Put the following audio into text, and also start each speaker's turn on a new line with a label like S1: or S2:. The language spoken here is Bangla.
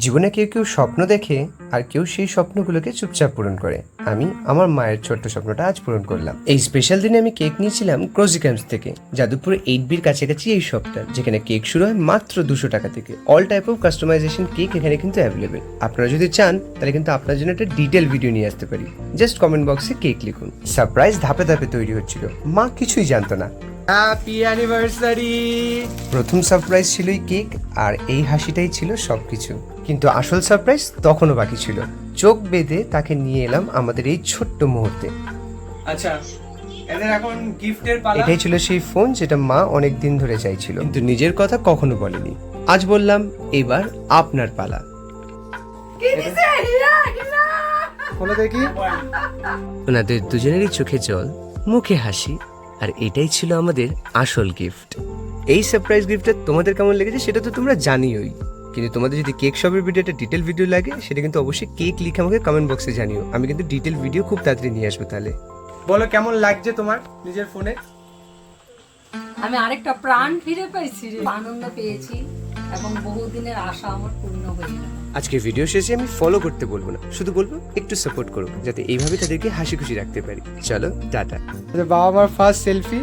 S1: জীবনে কেউ কেউ স্বপ্ন দেখে আর কেউ সেই স্বপ্নগুলোকে চুপচাপ পূরণ করে। আমি আমার মায়ের ছোট্ট স্বপ্নটা আজ পূরণ করলাম। এই স্পেশাল দিনে আমি কেক নিয়েছিলাম ক্রোজিক্যাম্পস থেকে, যাদবপুর 8B'র কাছাকাছি এই শপটা, যেখানে কেক শুরু হয় মাত্র 200 টাকা থেকে। All type of customization cake এখানে কিন্তু অ্যাভেলেবেল। আপনারা যদি চান তাহলে কিন্তু আপনার জন্য একটা ডিটেল ভিডিও নিয়ে আসতে পারি। জাস্ট কমেন্ট বক্সে কেক লিখুন। সারপ্রাইজ ধাপে ধাপে তৈরি হচ্ছিল, মা কিছুই জানতো না।
S2: Happy anniversary.
S1: প্রথম সারপ্রাইজ ছিল এই কেক, আর এই হাসিটাই ছিল সবকিছু। কিন্তু আসল সারপ্রাইজ তখনও বাকি ছিল। চোখ বেঁধে তাকে নিয়ে এলাম আমাদের এই ছোট্ট মুহূর্তে।
S2: আচ্ছা, এদের এখন গিফটের পালা।
S1: এটাই ছিল সেই ফোন যেটা মা অনেক দিন ধরে চাইছিল, কিন্তু নিজের কথা কখনো বলেনি। আজ বললাম, এবার আপনার পালা।
S2: বলো দেখি।
S1: ওনাদের দুজনেরই চোখে জল, মুখে হাসি, আর এটাই ছিল আমাদের আসল গিফট। এই সারপ্রাইজ গিফটটা তোমাদের কেমন লেগেছে সেটা তো তোমরা জানিওই, কিন্তু তোমাদের যদি কেক শপের ভিডিওটা ডিটেল ভিডিও লাগে সেটা কিন্তু অবশ্যই কেক লিখে আমাকে কমেন্ট বক্সে জানিও। আমি কিন্তু ডিটেল ভিডিও খুব তাড়াতাড়ি নিয়ে আসবো। তাহলে
S2: বলো কেমন লাগছে তোমার নিজের ফোনে?
S3: আমি আরেকটা প্রাণ ফিরে পেয়েছি রে। আনন্দ পেয়েছি এবং বহুদিনের আশা আমার পূর্ণ হয়ে গেল।
S1: আজকে ভিডিও শেষে আমি ফলো করতে বলবো না, শুধু বলবো একটু সাপোর্ট করো, যাতে এইভাবে তাদেরকে হাসি খুশি রাখতে পারি। চলো টাটা।
S2: বাবা মার ফার্স্ট সেলফি।